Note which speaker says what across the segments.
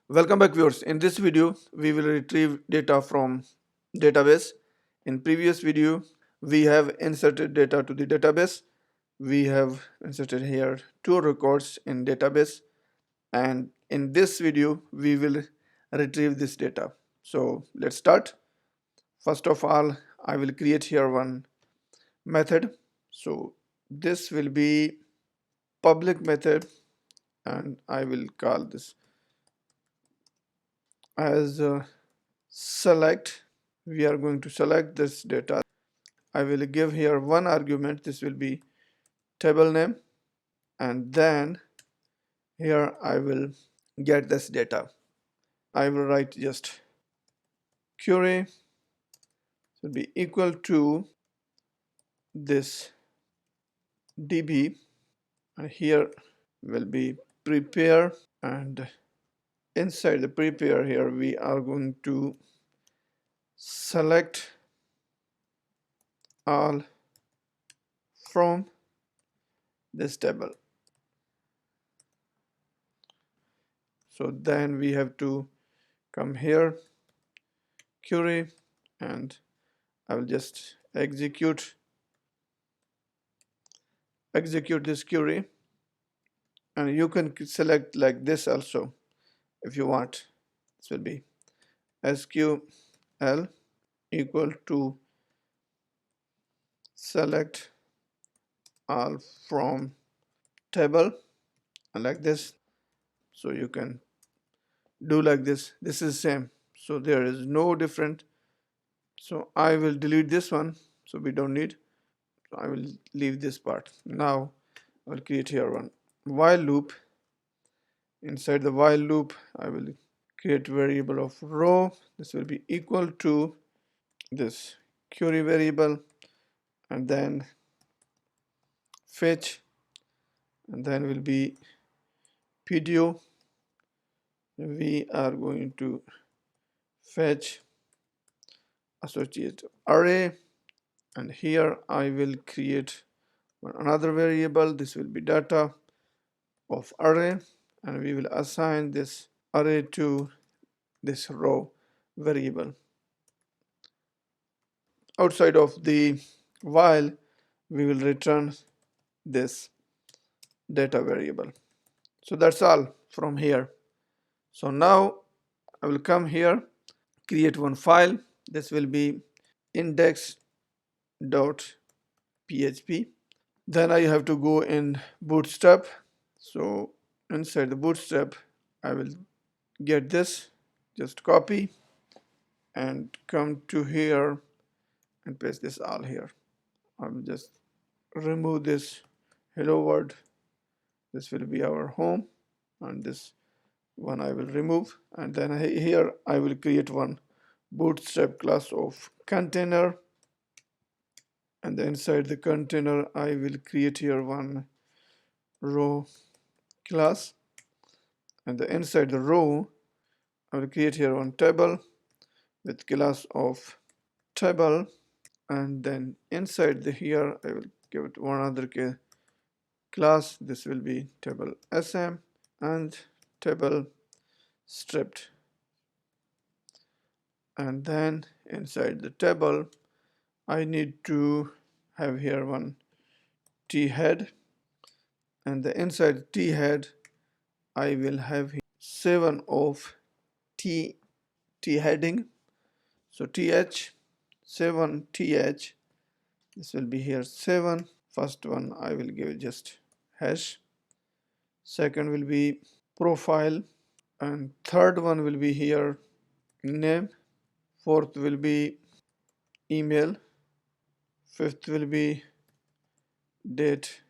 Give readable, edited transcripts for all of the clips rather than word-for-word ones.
Speaker 1: Welcome back viewers. In this video we will retrieve data from database. In previous video we have inserted data to the database. We have inserted here two records in database, and in this video we will retrieve this data. So let's start. First of all, I will create here one method. So this will be public method and I will call this as select. We are going to select this data. I will give here one argument. This will be table name, and then here I will get this data. I will write just query will be equal to this db, and here will be prepare, and inside the prepare here we are going to select all from this table. So then we have to come here, query, and I will just execute this query, and you can select like this also if you want. This will be SQL equal to select all from table, and like this. So you can do like this. This is same, so there is no different. So I will delete this one, so we don't need. So I will leave this part. Now I will create here one while loop. Inside the while loop I will create variable of row. This will be equal to this query variable, and then fetch, and then will be PDO. We are going to fetch associate array, and here I will create another variable. This will be data of array, and we will assign this array to this row variable. Outside of the while we will return this data variable. So that's all from here. So now I will come here, create one file. This will be index.php. Then I have to go in bootstrap. So inside the bootstrap I will get this, just copy and come to here and paste this all here. I will just remove this hello world. This will be our home, and this one I will remove, and then here I will create one bootstrap class of container, and then inside the container I will create here one row class, and inside the row I will create here one table with class of table, and then inside the here I will give it one other class. This will be table sm and table stripped, and then inside the table I need to have here one t head, and the inside t head I will have 7 of t heading. So th 7 th, this will be here 7. First one I will give just hash, second will be profile, and third one will be here name, fourth will be email, fifth will be date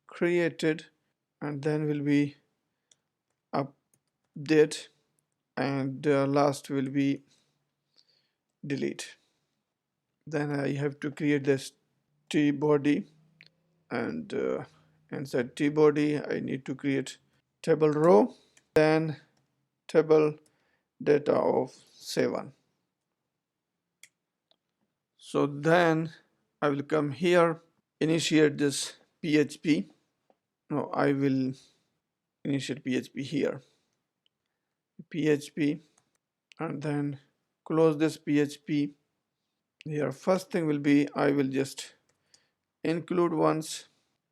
Speaker 1: created, and then will be update, and last will be delete. Then I have to create this t body, and inside t body I need to create table row, then table data of 7. So then I will come here, initiate this PHP. No, I will initiate PHP here. PHP, and then close this PHP. Here first thing will be I will just include once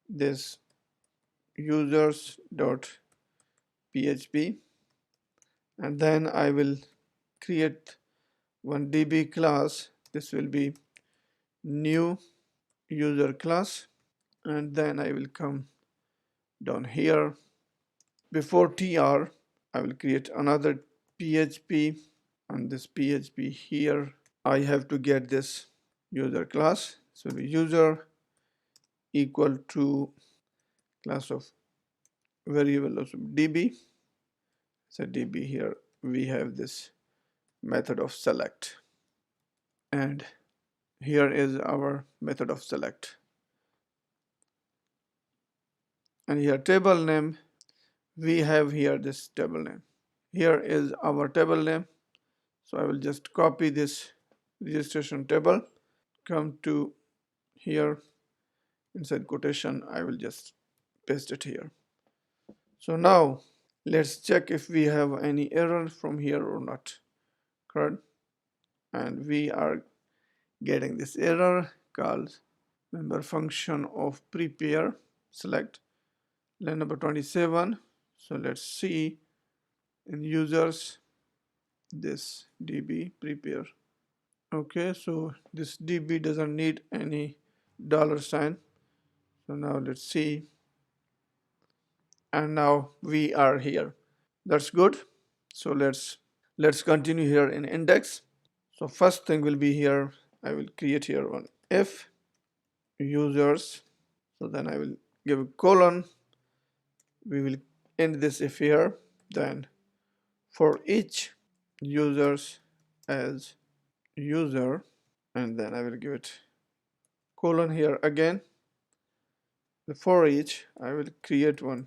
Speaker 1: this users.php, and then I will create one DB class. This will be new user class, and then I will come down here. Before tr, I will create another PHP, and this PHP here I have to get this user class. So the user equal to class of variable of DB. So DB here we have this method of select, and here is our method of select, and here table name we have here this table name. Here is our table name, so I will just copy this registration table, come to here inside quotation, I will just paste it here. So now let's check if we have any error from here or not. Crud, and we are getting this error called member function of prepare select line number 27. So let's see in users this db prepare. Okay, so this db doesn't need any dollar sign. So now let's see, and now we are here. That's good. So let's continue here in index. So first thing will be here, I will create here one if users. So then I will give a colon. We will end this if here. Then for each users as user, and then I will give it colon here again. The for each I will create one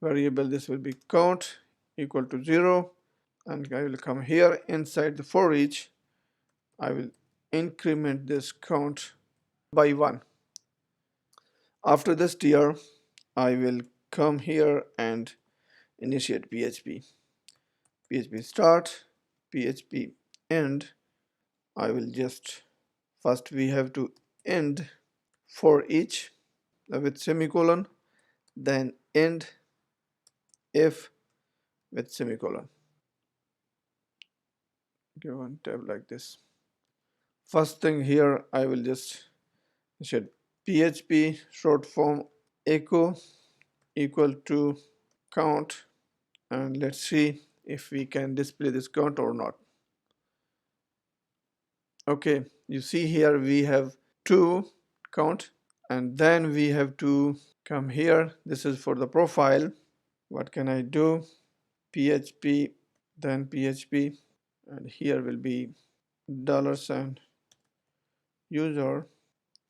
Speaker 1: variable. This will be count equal to 0, and I will come here inside the for each. I will increment this count by 1. After this tier, I will come here and initiate PHP. PHP start, PHP end. I will just first we have to end for each with semicolon, then end if with semicolon. Give one tab like this. First thing here, I will just initiate PHP short form echo equal to count, and let's see if we can display this count or not. Okay, you see here we have 2 count, and then we have to come here. This is for the profile. What can I do? PHP, then PHP, and here will be $sign user,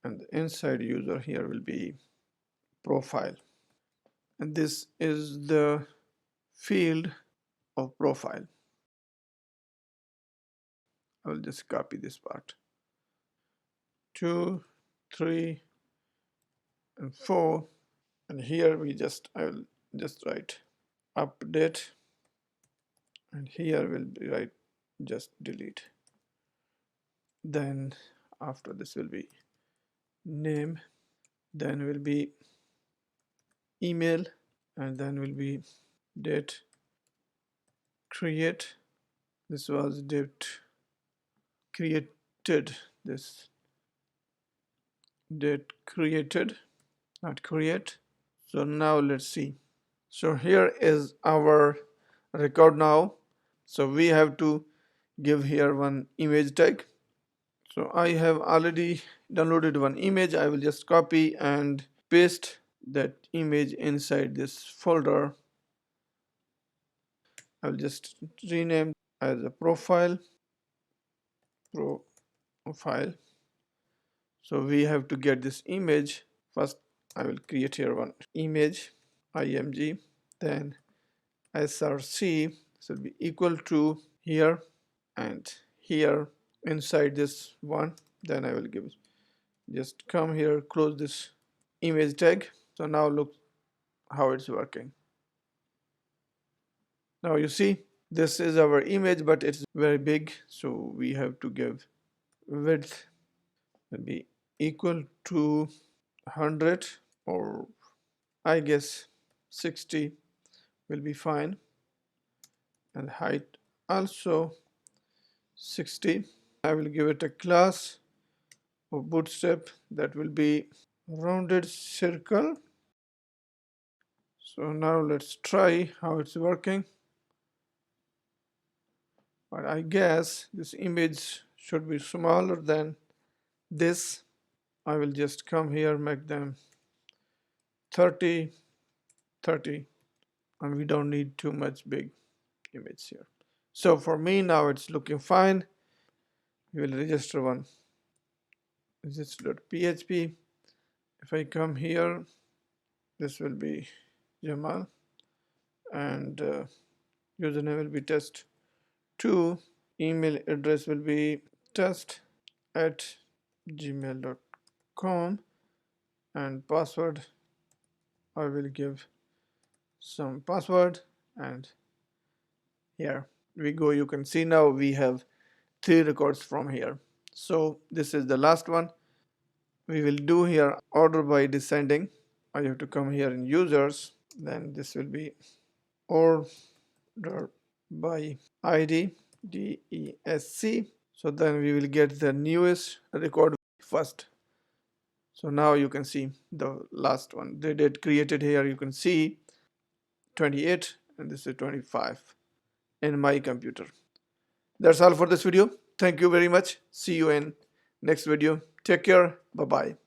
Speaker 1: and the inside user here will be profile, and this is the field of profile. I will just copy this part. 2, 3, and 4, and here I will just write update, and here will be write just delete. Then after this will be name, then will be email, and then will be date create. This was date created, this date created, not create. So now let's see. So here is our record now. So we have to give here one image tag. So I have already downloaded one image. I will just copy and paste that image inside this folder. I will just rename as a profile. So we have to get this image. First I will create here one image img, then src. This will be equal to here and here inside this one. Then I will give just come here, close this image tag. So now look how it's working. Now you see This is our image, but it's very big, so we have to give width will be equal to 100, or I guess 60 will be fine, and height also 60. I will give it a class of bootstrap that will be rounded circle. So now let's try how it's working. But I guess this image should be smaller than this. I will just come here, make them 30, 30, and we don't need too much big image here. So for me now it's looking fine. We will register one register.php. If I come here, this will be Jamal, and username will be test2, email address will be test@gmail.com, and password I will give some password, and here we go. You can see now we have 3 records from here. So this is the last one. We will do here order by descending. I have to come here in users, then this will be order by ID DESC. So then we will get the newest record first. So now you can see the last one they did created here. You can see 28 and this is 25 in my computer. That's all for this video. Thank you very much. See you in next video. Take care. Bye bye.